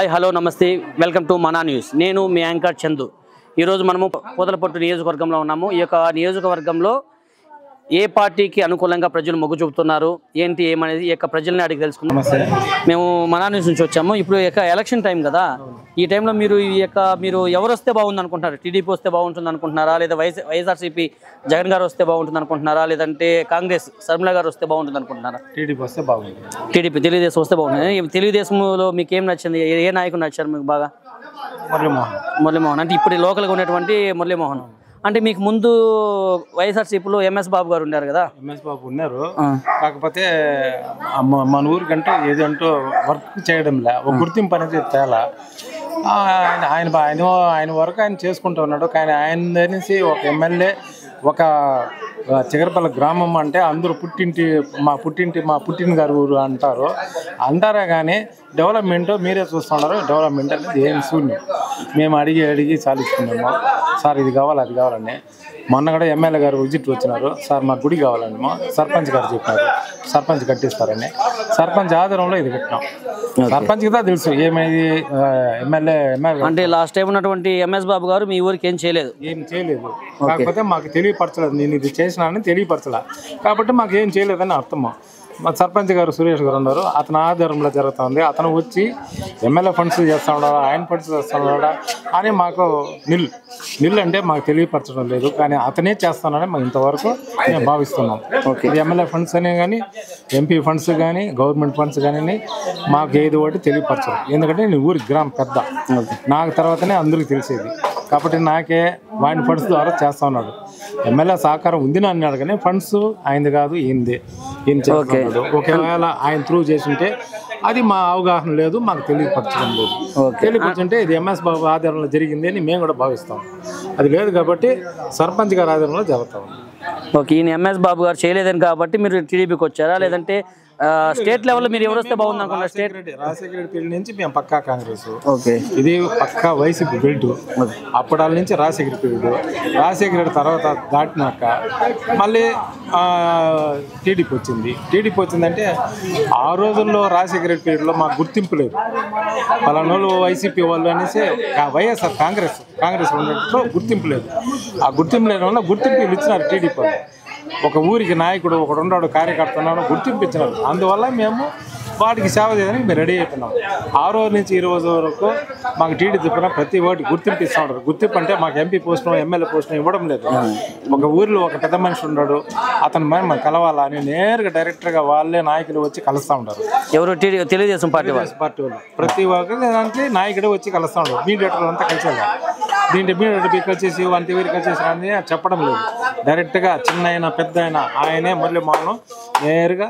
Hi hello నమస్తే welcome to మనా news. నేను మీ యాంకర్ చందు. ఈరోజు మనము పూతలపట్టు నియోజకవర్గంలో ఉన్నాము. ఈ యొక్క నియోజకవర్గంలో ఏ పార్టీకి అనుకూలంగా ప్రజలు మొగ్గు చూపుతున్నారు ఏంటి ఏమనేది ఈ యొక్క ప్రజల్ని అడిగి తెలుసుకుందాం. మేము మనా న్యూస్ నుంచి వచ్చాము. ఇప్పుడు ఈ యొక్క ఎలక్షన్ టైం కదా, ఈ టైంలో మీరు ఎవరు వస్తే బాగుంది అనుకుంటున్నారు? టీడీపీ వస్తే బాగుంటుంది అనుకుంటున్నారా, లేదా వైఎస్ఆర్సీపీ జగన్ గారు వస్తే బాగుంటుంది అనుకుంటున్నారా, లేదంటే కాంగ్రెస్ శర్మిల గారు వస్తే బాగుంటుంది అనుకుంటున్నారా? టీడీపీ వస్తే బాగుంది. టీడీపీ తెలుగుదేశం వస్తే బాగుంటుంది. తెలుగుదేశంలో మీకు ఏం నచ్చింది? ఏ నాయకుడు నచ్చారు మీకు బాగా? మురళీమోహన్ అంటే ఇప్పుడు లోకల్గా ఉన్నటువంటి మురళీమోహన్. అంటే మీకు ముందు వైఎస్ఆర్సీపీలో ఎంఎస్ బాబు గారు ఉన్నారు కదా? ఎంఎస్ బాబు ఉన్నారు, కాకపోతే మన ఊరికంటే ఏదంటూ వర్క్ చేయడంలే, ఒక గుర్తింపు అనేది తేలా. ఆయన వరకు ఆయన చేసుకుంటూ ఉన్నాడు. కానీ ఆయన అనేసి ఒక ఎమ్మెల్యే, ఒక చిగరపల్లి గ్రామం అంటే అందరూ మా పుట్టిన గారి ఊరు అంటారే కానీ డెవలప్మెంట్ మీరే చూస్తున్నారు. డెవలప్మెంట్ అనేది ఏం శూన్యం. మేము అడిగి సాధించుకున్నాము. సార్ ఇది కావాలి అది కావాలని. మొన్న కూడా ఎమ్మెల్యే గారు విజిట్ వచ్చినారు. సార్ మాకు గుడి కావాలండి. సర్పంచ్ గారు చెప్పినారు సర్పంచ్ కట్టిస్తారని. సర్పంచ్ ఆధారంలో ఇది కట్టినాం. సర్పంచ్ కదా తెలుసు ఏమైంది. ఎమ్మెల్యే అంటే లాస్ట్ టైం ఉన్నటువంటి ఎంఎస్ బాబు గారు మీ ఊరికి ఏం చేయలేదు. కాకపోతే మాకు తెలియపరచలేదు. నేను ఇది చేసినానని తెలియపరచలే కాబట్టి మాకు ఏం చేయలేదని అర్థం. మా సర్పంచ్ గారు సురేష్ గారు ఉన్నారు. అతని ఆధారంలో జరుగుతుంది. అతను వచ్చి ఎమ్మెల్యే ఫండ్స్ చేస్తా ఉన్నాడా, ఆయన ఫండ్స్ చేస్తా ఉన్నాడా అని మాకు నిల్ అంటే మాకు తెలియపరచడం లేదు. కానీ అతనే చేస్తానని మేము ఇంతవరకు మేము భావిస్తున్నాం. ఇది ఎమ్మెల్యే ఫండ్స్ అనే కానీ ఎంపీ ఫండ్స్ కానీ గవర్నమెంట్ ఫండ్స్ కానీ మాకు ఏది ఒకటి తెలియపరచరు. ఎందుకంటే నేను ఊరి గ్రామం పెద్ద, నాకు తర్వాతనే అందరికీ తెలిసేది. కాబట్టి నాకే వాడిని ఫండ్స్ ద్వారా చేస్తా ఉన్నాడు. ఎమ్మెల్యే సహకారం ఉంది అని అన్నాడు కానీ ఫండ్స్ ఆయనది కాదు, ఈయనది. ఈయన చేస్తున్నాడు. ఒకవేళ ఆయన త్రూ చేసింటే అది మా అవగాహన లేదు, మాకు తెలియపరచడం లేదు. తెలియపరచుంటే ఇది ఎంఎస్ బాబు ఆధారంలో జరిగింది అని మేము కూడా భావిస్తాం. అది లేదు కాబట్టి సర్పంచ్ గారి ఆధారంలో జరుగుతాం. ఓకే, ఈయన ఎంఎస్ బాబు గారు చేయలేదని కాబట్టి మీరు టీడీపీకి వచ్చారా, లేదంటే స్టేట్ లెవెల్లో మీరు ఎవరు వస్తే బాగుంది అనుకున్నారు? రాజశేఖర రెడ్డి పీరియడ్ నుంచి మేము పక్కా కాంగ్రెస్, ఇది పక్కా వైసీపీ బెల్ట్. అప్పటి నుంచి రాజశేఖర పీరియడ్, రాజశేఖర రెడ్డి తర్వాత దాటినాక మళ్ళీ టీడీపీ వచ్చింది. టీడీపీ వచ్చిందంటే ఆ రోజుల్లో రాజశేఖర రెడ్డి పీరియడ్లో మాకు గుర్తింపు లేదు. పలానోళ్ళు వైసీపీ వాళ్ళు అనేసి వైఎస్ఆర్ కాంగ్రెస్ ఉన్నట్టు గుర్తింపు లేదు. ఆ గుర్తింపు లేని వల్ల గుర్తింపు ఇచ్చినారు టీడీపీ వాళ్ళు. ఒక ఊరికి నాయకుడు ఒకడు ఉన్నాడు, కార్యకర్త ఉన్నాడు, గుర్తింపించినాడు. అందువల్ల మేము వాటికి సేవ చేయడానికి మేము రెడీ అయిపోయినాం. ఆ రోజు నుంచి ఈ రోజు వరకు మాకు టీడీ చెప్పిన ప్రతి వాటి గుర్తింపు ఇస్తూ ఉంటారు. గుర్తింపు అంటే మాకు ఎంపీ పోస్టును ఎమ్మెల్యే పోస్టును ఇవ్వడం లేదు. ఒక ఊరిలో ఒక పెద్ద మనిషి ఉన్నాడు, అతని మనం కలవాలా అని నేరుగా డైరెక్టర్గా వాళ్ళే నాయకులు వచ్చి కలుస్తూ ఉంటారు. ఎవరు? తెలుగుదేశం పార్టీ వాళ్ళు ప్రతి ఒక్కరి దాంట్లో నాయకుడే వచ్చి కలుస్తూ ఉంటారు. మీడియేటర్లు అంతా కలిసేలా. దీంట్లో మీడియేటర్ కలిసేసి వంటి వీరు కలిసేసి అని చెప్పడం లేదు. డైరెక్ట్గా చిన్న అయినా పెద్ద అయినా ఆయనే మురళీమోహన్ నేరుగా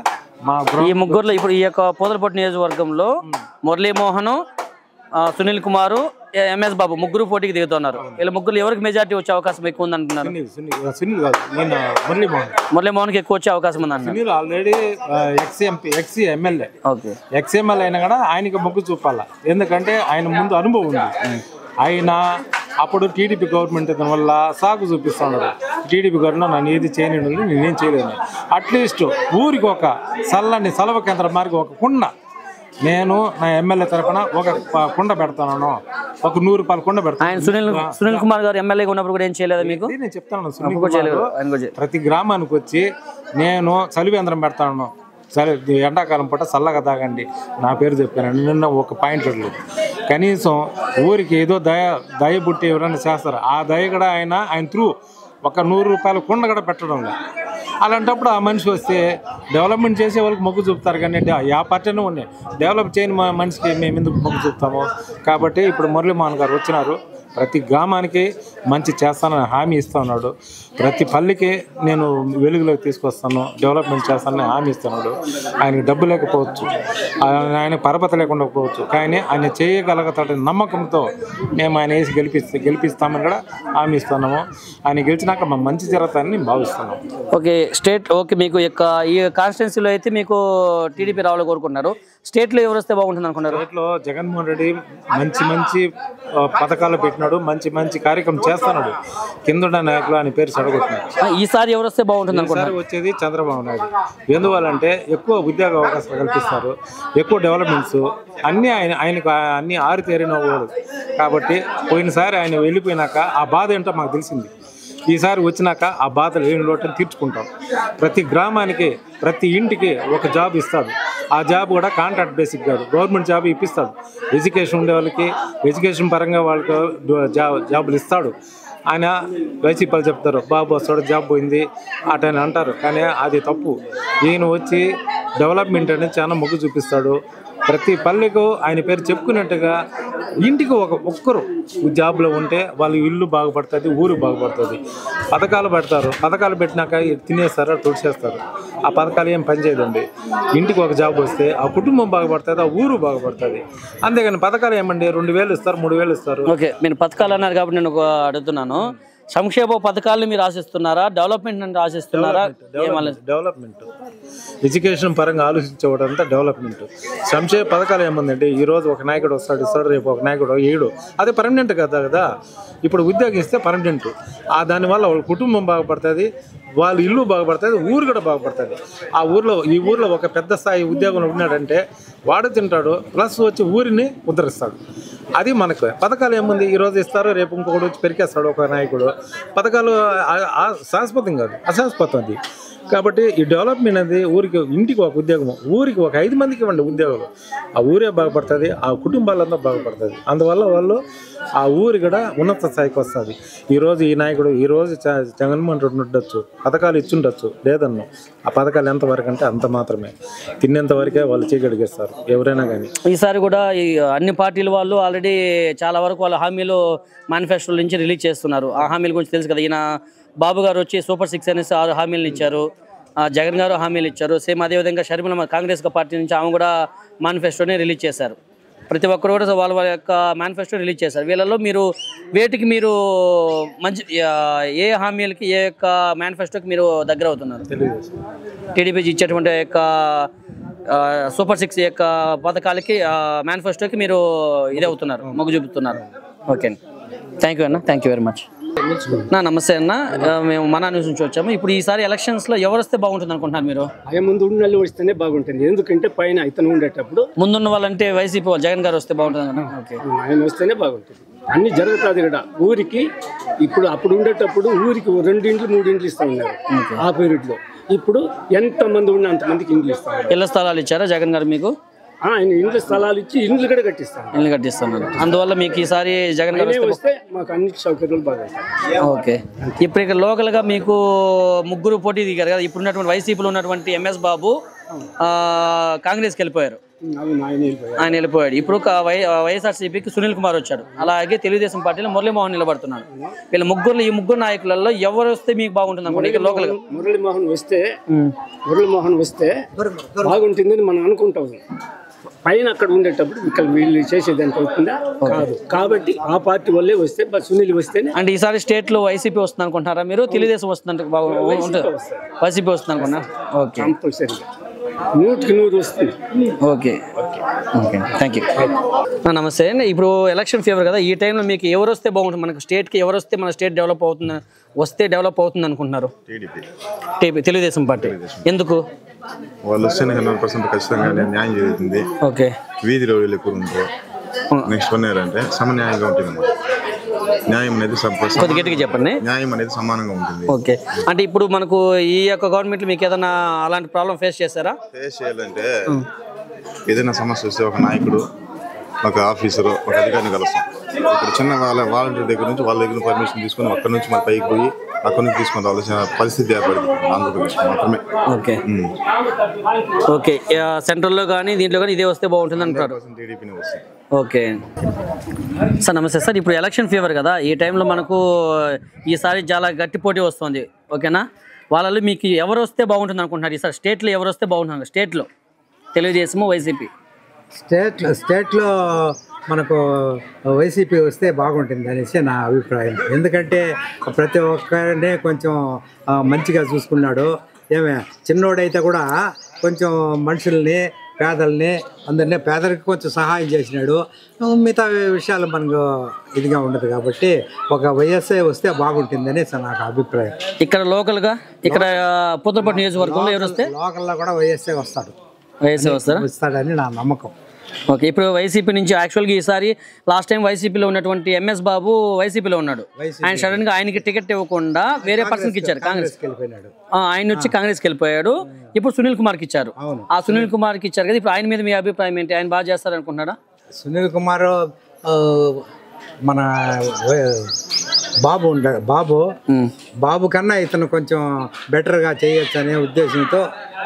ఈ ముగ్గురులో ఇప్పుడు ఈ యొక్క పూతలపట్టు నియోజకవర్గంలో మురళీమోహన్, సునీల్ కుమార్, ఎంఎస్ బాబు ముగ్గురు పోటీకి దిగుతున్నారు. వీళ్ళ ముగ్గురు ఎవరికి మెజార్టీ వచ్చే అవకాశం ఎక్కువ ఉంది అంటున్నారు? మురళీమోహన్కి ఎక్కువ వచ్చే అవకాశం ఉంది అంటున్నారు. ఆల్రెడీ ఎక్స్ ఎమ్మెల్యే అయినా కూడా ఆయనకి మొగ్గు చూపాల. ఎందుకంటే ఆయన ముందు అనుభవం ఉంది. ఆయన అప్పుడు టీడీపీ గవర్నమెంట్ వల్ల సాగు చూపిస్తూ ఉన్నారు. టీడీపీ గవర్నమెంట్ నన్ను ఏది చేయను, నేనేం చేయలేను. అట్లీస్ట్ ఊరికి ఒక సెలవు కేంద్రం మార్గం ఒక కుండ, నేను నా ఎమ్మెల్యే తరఫున ఒక కుండ పెడతాను, ఒక 100 రూపాయల కుండ పెడతాను. ఆయన సునీల్ కుమార్ గారు ఎమ్మెల్యేగా ఉన్నప్పుడు కూడా ఏం చేయలేదు మీకు? నేను చెప్తాను, ప్రతి గ్రామానికి వచ్చి నేను చలివేంద్రం పెడతాను. సరే ఎండాకాలం పూట చల్లగా తాగండి నా పేరు చెప్పాను. నిన్న ఒక పాయింట్ లేదు. కనీసం ఊరికి ఏదో దయ బుట్టి ఎవరైనా చేస్తారు. ఆ దయ కూడా ఆయన త్రూ ఒక 100 రూపాయల కుండ కూడా పెట్టడం లేదు. అలాంటప్పుడు ఆ మనిషి వస్తే డెవలప్మెంట్ చేసే వాళ్ళకి మొగ్గు చూపుతారు. కానీ ఆ పార్టీనే ఉన్నాయి, డెవలప్ చేయని మనిషికి మేము ఎందుకు మొగ్గు చూపుతాము? కాబట్టి ఇప్పుడు మురళీమోహన్ గారు వచ్చినారు. ప్రతి గ్రామానికి మంచి చేస్తానని హామీ ఇస్తూ ఉన్నాడు. ప్రతి పల్లికి నేను వెలుగులోకి తీసుకొస్తాను, డెవలప్మెంట్ చేస్తానని హామీ ఇస్తున్నాడు. ఆయనకి డబ్బు లేకపోవచ్చు, ఆయన పరపత లేకుండా పోవచ్చు, కానీ ఆయన చేయగలుగుతాడని నమ్మకంతో మేము ఆయన వేసి గెలిపిస్తామని కూడా హామీ ఇస్తున్నాము. ఆయన గెలిచినాక మా మంచి జరుగుతాయని భావిస్తున్నాం. ఓకే, మీకు ఈ కాన్స్టిట్యున్సీలో అయితే మీకు టీడీపీ రావాలని కోరుకుంటున్నారు. స్టేట్లో ఎవరు వస్తే బాగుంటుంది అనుకున్నారు? స్టేట్లో జగన్మోహన్ రెడ్డి మంచి పథకాలు పెట్టినాడు. ఉన్నాడు, మంచి మంచి కార్యక్రమం చేస్తున్నాడు. కింద నాయకులు ఆయన పేరు చెడగొట్టినాడు. ఈసారి ఎవరు వస్తే బాగుంటుంది అనుకుంటున్నారు? ఈసారి వచ్చేది చంద్రబాబు నాయుడు. ఎందువల్లంటే ఎక్కువ ఉద్యోగ అవకాశాలు కల్పిస్తారు, ఎక్కువ డెవలప్మెంట్స్ అన్నీ ఆయనకు అన్ని ఆరితేరిన వాడు. కాబట్టి పోయినసారి ఆయన వెళ్ళిపోయినాక ఆ బాధ ఏంటో మాకు తెలిసింది. ఈసారి వచ్చినాక ఆ బాధలు ఏం లోటు తీర్చుకుంటాం. ప్రతి గ్రామానికి ప్రతి ఇంటికి ఒక జాబ్ ఇస్తాడు. ఆ జాబ్ కూడా కాంట్రాక్ట్ బేసిక్ కాదు, గవర్నమెంట్ జాబ్ ఇప్పిస్తాడు. ఎడ్యుకేషన్ ఉండే వాళ్ళకి ఎడ్యుకేషన్ పరంగా వాళ్ళకి జాబులు ఇస్తాడు. ఆయన వైసీపీలు చెప్తారు బాబు వస్తాడు జాబ్ పోయింది అటని అంటారు, కానీ అది తప్పు. ఈయన వచ్చి డెవలప్మెంట్ అనేది చాలా మొగ్గు చూపిస్తాడు. ప్రతి పల్లెకు ఆయన పేరు చెప్పుకున్నట్టుగా ఇంటికి ఒక్కరు జాబ్లో ఉంటే వాళ్ళ ఇల్లు బాగుపడుతుంది, ఊరు బాగుపడుతుంది. పథకాలు పెడతారు, పథకాలు పెట్టినాక తినేస్తారు, తుడిచేస్తారు. ఆ పథకాలు ఏం పనిచేయదండి. ఇంటికి ఒక జాబ్ వస్తే ఆ కుటుంబం బాగుపడుతుంది, ఆ ఊరు బాగుపడుతుంది. అంతేగాని పథకాలు ఏమండి 2,000 ఇస్తారు, 3,000 ఇస్తారు. ఓకే, మీరు పథకాలు అన్నారు కాబట్టి నేను అడుగుతున్నాను, సంక్షేమ పథకాలను మీరు ఆశిస్తున్నారా, డెవలప్మెంట్ అంటే ఆశిస్తున్నారా? డెవలప్మెంట్ ఎడ్యుకేషన్ పరంగా ఆలోచించేవాడంతా డెవలప్మెంట్. సంక్షేమ పథకాలు ఏముందంటే ఈరోజు ఒక నాయకుడు ఇస్తాడు, రేపు ఒక నాయకుడు ఏడు, అదే పర్మనెంట్ కదా. ఇప్పుడు ఉద్యోగం ఇస్తే పర్మనెంట్. దానివల్ల వాళ్ళ కుటుంబం బాగుపడుతుంది, వాళ్ళ ఇల్లు బాగుపడుతుంది, ఊరు కూడా బాగుపడుతుంది. ఈ ఊర్లో ఒక పెద్ద స్థాయి ఉద్యోగంలో ఉన్నాడంటే వాడు తింటాడు, ప్లస్ వచ్చి ఊరిని ఉద్ధరిస్తాడు. అది మనకు పథకాలు ఏముంది, ఈరోజు ఇస్తారు, రేపు ఇంకొకటి వచ్చి పెరికేస్తాడు ఒక నాయకుడు. పథకాలు శాశ్వతం కాదు, అశాశ్వతం అది. కాబట్టి ఈ డెవలప్మెంట్ అనేది ఊరికి ఇంటికి ఒక ఉద్యోగం, ఊరికి ఒక 5 మందికి ఇవ్వండి ఉద్యోగాలు, ఆ ఊరే బాగుపడుతుంది, ఆ కుటుంబాలంతా బాగుపడుతుంది. అందువల్ల వాళ్ళు ఆ ఊరి కూడా ఉన్నత స్థాయికి వస్తుంది. ఈరోజు ఈ నాయకుడు ఈరోజు జగన్మోహన్ రెడ్డి ఉండొచ్చు, పథకాలు ఇచ్చుండొచ్చు, లేదన్ను ఆ పథకాలు ఎంతవరకు అంటే అంత మాత్రమే, తిన్నంత వరకే వాళ్ళు చేయగలిగేస్తారు ఎవరైనా కానీ. ఈసారి కూడా ఈ అన్ని పార్టీల వాళ్ళు ఆల్రెడీ చాలా వరకు వాళ్ళ హామీలు మేనిఫెస్టోల నుంచి రిలీజ్ చేస్తున్నారు. ఆ హామీల గురించి తెలుసు కదా, ఈయన బాబు గారు వచ్చి సూపర్ 6 అనేసి 6 హామీలను ఇచ్చారు, జగన్ గారు హామీలు ఇచ్చారు. సేమ్ అదేవిధంగా షర్మిల కాంగ్రెస్ పార్టీ నుంచి ఆమె కూడా మేనిఫెస్టోని రిలీజ్ చేశారు. ప్రతి ఒక్కరు కూడా వాళ్ళ యొక్క మేనిఫెస్టో రిలీజ్ చేశారు. వీళ్ళలో మీరు వేటికి మీరు మంచి ఏ హామీలకి ఏ యొక్క మేనిఫెస్టోకి మీరు దగ్గర అవుతున్నారు? టీడీపీ ఇచ్చేటువంటి యొక్క సూపర్ 6 యొక్క పథకాలకి మేనిఫెస్టోకి మీరు ఇదే అవుతున్నారు, మొగ్గు చూపుతున్నారు. ఓకే, థ్యాంక్ యూ అన్న, థ్యాంక్ యూ వెరీ మచ్. నమస్తే అన్న, మేము మనా న్యూస్ నుంచి వచ్చాము. ఇప్పుడు ఈసారి ఎలక్షన్స్ లో ఎవరు వస్తే బాగుంటుంది అనుకుంటున్నారు మీరు? ముందు ఉన్న వస్తేనే బాగుంటుంది, ఎందుకంటే పైన ఇతను ఉండేటప్పుడు ముందున్న వాళ్ళంటే వైసీపీ వాళ్ళు, జగన్ గారు వస్తే బాగుంటుంది. ఆయన వస్తేనే బాగుంటుంది, అన్ని జరుగుతుంది ఇక్కడ ఊరికి. ఇప్పుడు అప్పుడు ఉండేటప్పుడు ఊరికి 2 ఇండ్లు 3 ఇండ్లు ఇస్తా ఉన్నారు ఆ పీరియడ్ లో. ఇప్పుడు ఎంతమంది ఉన్న అంతమందికి ఇండ్లు ఇస్తారు. ఇళ్ల స్థలాలు ఇచ్చారా జగన్ గారు మీకు? ఆయన ఇండ్ల స్థలాలు ఇచ్చి ఇండ్లు కూడా కట్టిస్తాను, ఇల్లు కట్టిస్తున్నారు. అందువల్ల మీకు ఈసారి జగన్ గారు వస్తే మాకు అన్ని సౌకర్యాలు బాగా. ఓకే, ఇప్పుడు ఇక్కడ లోకల్ గా మీకు ముగ్గురు పోటీ దిగారు కదా. ఇప్పుడు ఉన్నటువంటి వైసీపీలో ఉన్నటువంటి ఎంఎస్ బాబు కాంగ్రెస్కి వెళ్ళిపోయారు, ఆయన వెళ్ళిపోయాడు. ఇప్పుడు వైఎస్ఆర్సీపీకి సునీల్ కుమార్ వచ్చాడు, అలాగే తెలుగుదేశం పార్టీలో మురళీమోహన్ నిలబడుతున్నాడు. వీళ్ళ ఈ ముగ్గురు నాయకులలో ఎవరు వస్తే మీకు బాగుంటుంది అనుకోండి? ఇక్కడ లోకల్ గా మురళీమోహన్ వస్తే బాగుంటుందని మనం అనుకుంటాం. పైన అక్కడ ఉండేటప్పుడు ఇక్కడ వీళ్ళు చేసేది ఎంత అవుతుందా కాదు. కాబట్టి ఆ పార్టీ వల్లే వస్తే సునీల్ వస్తేనే. అంటే ఈసారి స్టేట్ లో వైసీపీ వస్తుంది అనుకుంటారా మీరు? తెలుగుదేశం వస్తుందంటే బాగుంటుంది, వైసీపీ వస్తుంది అనుకున్నారు. ఓకే, కంపల్సరీగా 100% వస్తుంది. Okay okay, thank you. నమస్తే. ఇప్పుడు ఎలక్షన్ ఫీవర్ కదా, ఈ టైంలో మీకు ఎవరు వస్తే బాగుంటుంది? మనకు స్టేట్కి ఎవరు వస్తే మన స్టేట్ డెవలప్ అవుతుంది అనుకుంటున్నారు? TDP, Telugu Desam party. ఎందుకు? వాళ్ళు వస్తే 100% ఖచ్చితంగా న్యాయం జరుగుతుంది. ఓకే, వీధిలో ఎక్కువ ఉంటారు. నెక్స్ట్ 1 year అంటే సమన్యాయంగా ఉంటుంది. న్యాయం అనేది కొద్దిగా గట్టిగా చెప్పండి. న్యాయం అనేది సమానంగా ఉంటుంది. ఓకే, అంటే ఇప్పుడు మనకు ఈ యొక్క గవర్నమెంట్ మీకు ఏదైనా అలాంటి ప్రాబ్లం ఫేస్ చేశారా? ఫేస్ చేయాలంటే ఏదైనా సమస్య వస్తే ఒక నాయకుడు, ఒక ఆఫీసరు, ఒక అధికారిని కలుస్తాం. ఇప్పుడు చిన్న వాలంటీర్ దగ్గర నుంచి వాళ్ళ దగ్గర పర్మిషన్ తీసుకుని అక్కడ నుంచి మన పైకి పోయి అక్కడ నుంచి తీసుకుని రావాల్సిన పరిస్థితి ఏర్పడింది ఆంధ్రప్రదేశ్ మాత్రమే. ఓకే ఓకే, సెంట్రల్లో కానీ దీంట్లో కానీ ఇదే వస్తే బాగుంటుంది అంటారు. టీడీపీని వస్తుంది. ఓకే సార్, నమస్తే సార్. ఇప్పుడు ఎలక్షన్ ఫీవర్ కదా, ఈ టైంలో మనకు ఈసారి చాలా గట్టి పోటీ వస్తుంది. ఓకేనా, వాళ్ళలో మీకు ఎవరు వస్తే బాగుంటుంది అనుకుంటున్నారు? ఈసారి స్టేట్లో ఎవరు వస్తే బాగుంటుంది? స్టేట్లో తెలుగుదేశము, వైసీపీ. స్టేట్లో మనకు వైసీపీ వస్తే బాగుంటుంది అనేసి నా అభిప్రాయం. ఎందుకంటే ప్రతి ఒక్కరినే కొంచెం మంచిగా చూసుకున్నాడు. చిన్నోడైతే కూడా కొంచెం మనుషుల్ని పేదల్ని అందరినీ పేదరికి కొంచెం సహాయం చేసినాడు. మిగతా విషయాలు మనకు ఇదిగా ఉండదు కాబట్టి ఒక వైఎస్ఐ వస్తే బాగుంటుందని నాకు అభిప్రాయం. ఇక్కడ లోకల్గా ఇక్కడ పూతలపట్టు నియోజకవర్గంలో ఎవరు వస్తే లోకల్లో కూడా వైఎస్ఐ వస్తాడని నా నమ్మకం. ఓకే, ఇప్పుడు వైసీపీ నుంచి యాక్చువల్గా ఈసారి లాస్ట్ టైం వైసీపీలో ఉన్నటువంటి ఎంఎస్ బాబు వైసీపీలో ఉన్నాడు. ఆయన సడన్ గా ఆయనకి టికెట్ ఇవ్వకుండా వేరే పర్సన్కి ఇచ్చారు, కాంగ్రెస్ ఆయన వచ్చి కాంగ్రెస్కి వెళ్ళిపోయాడు. ఇప్పుడు సునీల్ కుమార్కి ఇచ్చారు. ఆ సునీల్ కుమార్కి ఇచ్చారు కదా, ఇప్పుడు ఆయన మీద మీ అభిప్రాయం ఏంటి? ఆయన బాగా చేస్తారు అనుకుంటున్నాడా? సునీల్ కుమార్ మన బాబు ఉంటాడు, బాబు కన్నా ఇతను కొంచెం బెటర్గా చేయొచ్చు అనే ఉద్దేశంతో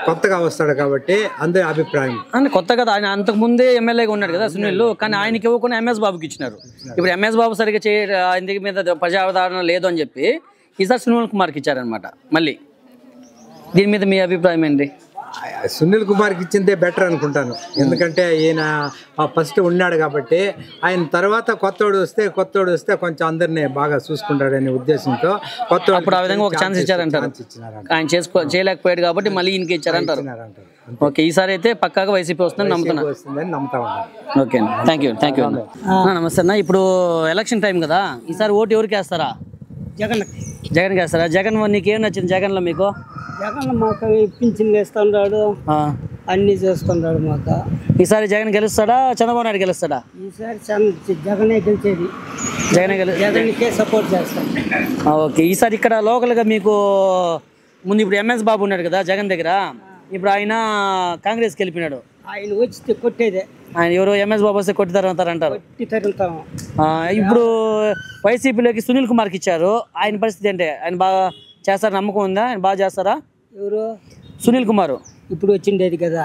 కొత్తగా వస్తాడు కాబట్టి అందరి అభిప్రాయం. అంటే కొత్త కదా, ఆయన అంతకు ముందే ఎమ్మెల్యేగా ఉన్నాడు కదా సునీల్, కానీ ఆయనకి ఇవ్వకుండా ఎంఎస్ బాబుకి ఇచ్చినారు. ఇప్పుడు ఎంఎస్ బాబు సరిగ్గా ఆయన మీద ప్రజాదరణ లేదు అని చెప్పి ఈసారి సునీల్ కుమార్కి ఇచ్చారనమాట. మళ్ళీ దీని మీద మీ అభిప్రాయం ఏంటి? సునీల్ కుమార్కి ఇచ్చిందే బెటర్ అనుకుంటాను. ఎందుకంటే ఈయన ఫస్ట్ ఉన్నాడు కాబట్టి, ఆయన తర్వాత కొత్తోడు వస్తే కొంచెం అందరినీ బాగా చూసుకుంటాడనే ఉద్దేశంతో అప్పుడు ఆ విధంగా ఒక ఛాన్స్ ఇచ్చారంటారు. ఆయన చేయలేకపోయాడు కాబట్టి మళ్ళీ ఈయనకి ఇచ్చారంటారు. ఓకే, ఈసారి అయితే పక్కాగా వైసీపీ వస్తుందని నమ్ముతా ఉన్నాను. Okay, thank you. నమస్తే అన్న. ఇప్పుడు ఎలక్షన్ టైం కదా, ఈసారి ఓటు ఎవరికి వేస్తారా? జగన్కి వేస్తారా? జగన్ నీకేం నచ్చింది జగన్లో మీకు? జగన్ మాకు పింఛన్ వేస్తున్నాడు, అన్ని చేస్తున్నాడు మాకు. ఈసారి జగన్ గెలుస్తాడా చంద్రబాబు నాయుడు గెలుస్తాడా? ఈసారి జగనే గెలిచేది, జగన్కే సపోర్ట్ చేస్తాం. ఓకే, ఈసారి ఇక్కడ లోకల్గా మీకు ముందు ఇప్పుడు ఎంఎస్ బాబు ఉన్నాడు కదా జగన్ దగ్గర, ఇప్పుడు ఆయన కాంగ్రెస్కి వెళ్ళిపోయినాడు. ఆయన వచ్చితే కొట్టేదే. ఆయన ఎవరు ఎంఎస్ బాబు వస్తే కొట్టి తరుగుతారంటారు. ఇప్పుడు వైసీపీలోకి సునీల్ కుమార్కి ఇచ్చారు. ఆయన పరిస్థితి ఏంటి? ఆయన బాగా చేస్తారా? నమ్మకం ఉందా? ఆయన బాగా చేస్తారా? ఎవరు? సునీల్ కుమార్ ఇప్పుడు వచ్చిండేది కదా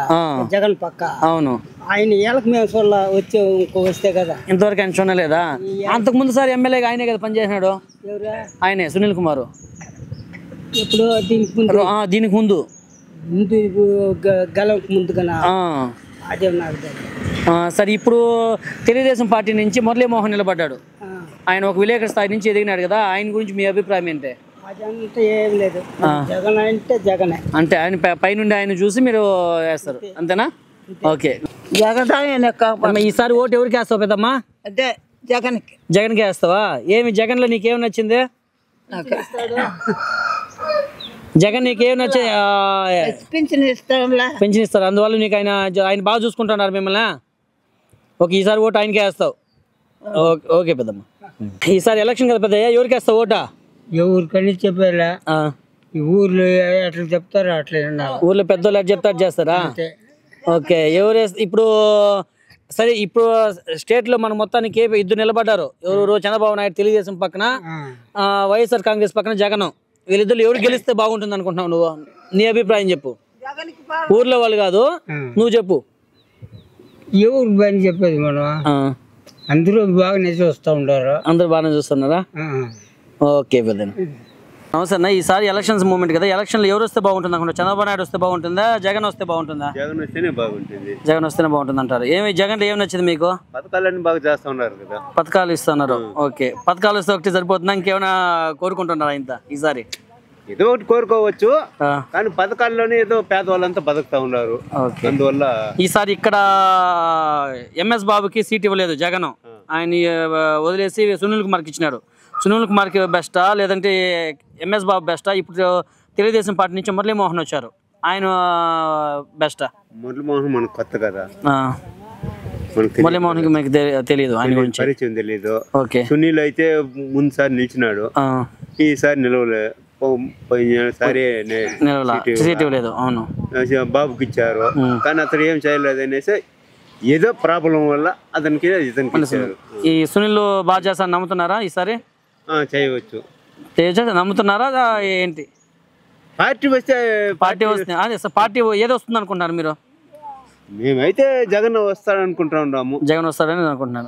జగన్ పక్క. అవును, ఆయన ఏళ్ళకి మేము వస్తే కదా, ఇంతవరకు ఆయన చూడలేదా? అంతకు ముందు సార్ ఎమ్మెల్యేగా ఆయనే కదా పనిచేసినాడు. ఆయనే సునీల్ కుమార్. ఇప్పుడు దీనికి ముందు గెలవక ముందు కదా అదే ఉన్నారు. సరే, ఇప్పుడు తెలుగుదేశం పార్టీ నుంచి మురళీమోహన్ నిలబడ్డాడు. ఆయన ఒక విలేకరు స్థాయి నుంచి ఎదిగినాడు కదా, ఆయన గురించి మీ అభిప్రాయం ఏంటి? అదంతా ఏం లేదు, జగన్ అంటే జగనే. అంటే ఆయన పైనుండి ఆయన చూసి మీరు వేస్తారు, అంతేనా? ఓకే, ఈసారి ఓటు ఎవరికి వేస్తావు పెద్దమ్మా? అదే జగన్కి వేస్తావా? ఏమి జగన్లో నీకేం నచ్చింది? జగన్ నీకేం నచ్చింది? పెన్షన్ ఇస్తారు, అందువల్ల నీకు ఆయన బాగా చూసుకుంటున్నారు మిమ్మల్ని. ఓకే, ఈసారి ఓటు ఆయనకి వేస్తావు. ఓకే పెద్దమ్మ, ఈసారి ఎలక్షన్ కదా పెద్ద, ఎవరికి వేస్తావు ఓటా? ఎవరికని చెప్పేలా ఈ ఊర్లో అట్లా చెప్తారు, అట్లా ఊర్లో పెద్దోళ్ళు ఎట్లా చెప్తారు చేస్తారా? ఓకే, ఎవరు ఇప్పుడు సరే, ఇప్పుడు స్టేట్లో మన మొత్తానికి ఇద్దరు నిలబడ్డారు. ఎవరు? చంద్రబాబు నాయుడు తెలుగుదేశం పక్కన, వైఎస్ఆర్ కాంగ్రెస్ పక్కన జగన్. వీళ్ళిద్దరు ఎవరు గెలిస్తే బాగుంటుంది అనుకుంటున్నావు నువ్వు? నీ అభిప్రాయం చెప్పు. ఊర్లో వాళ్ళు కాదు, నువ్వు చెప్పు. ఎవరు బాగా చెప్పేది మనం, అందరూ బాగానే చూస్తూ ఉంటారు. అందరూ బాగానే చూస్తున్నారా? ఓకే పెద్ద. నమస్తే అన్న. ఈసారి ఎలక్షన్స్ మూమెంట్ కదా, ఎలక్షన్లో ఎవరు వస్తే బాగుంటుంది అనుకుంటా? చంద్రబాబు నాయుడు వస్తే బాగుంటుందా, జగన్ వస్తే బాగుంటుందా? జగన్ వస్తేనే బాగుంటుంది. జగన్ వస్తేనే బాగుంటుంది అంటారు. ఏమి జగన్లో ఏమి నచ్చింది మీకు? పథకాలన్నీ బాగా చేస్తూ ఉన్నారు కదా. పథకాలు ఇస్తున్నారు. ఓకే, పథకాలు వస్తే ఒకటి సరిపోతుందా, ఇంకేమైనా కోరుకుంటున్నారా ఇంత ఈసారి? ఏదో ఒకటి కోరుకోవచ్చు, కానీ పథకాల్లోనే ఏదో పేదవాళ్ళంతా బతుకుతా ఉన్నారు. అందువల్ల ఈసారి ఇక్కడ ఎంఎస్ బాబుకి సీట్ ఇవ్వలేదు జగన్, ఆయన వదిలేసి సునీల్ కుమార్కి ఇచ్చినాడు. సునీల్ కుమార్కి బెస్టా లేదంటే ఎంఎస్ బాబు బెస్టా? ఇప్పుడు తెలుగుదేశం పార్టీ నుంచి మురళీమోహన్ వచ్చారు, ఆయన బెస్టా? మురళీమోహన్ మనకు కొత్త కదా, మురళీమోహన్కి మీకు తెలియదు, ఆయన గురించి పరిచయం తెలియదు. ఓకే, సునీల్ అయితే ముందుసారి నిలిచినాడు, ఈసారి నిలవలే. సీట్ ఇవ్వలేదు. అవును, బాబుకి ఇచ్చారు, కానీ అతను ఏం చేయలేదు అనేసి ఏదో ప్రాబ్లం వల్ల అతనికి ఈ సునీల్ బాగా చేస్తాను నమ్ముతున్నారా? ఈసారి చేయవచ్చు, నమ్ముతున్నారా ఏంటి? పార్టీ వస్తే అదే పార్టీ ఏదో వస్తుంది అనుకుంటున్నారు మీరు? మేమైతే జగన్ వస్తాడనుకుంటా ఉన్నాము. జగన్ వస్తాడని అనుకుంటున్నాను.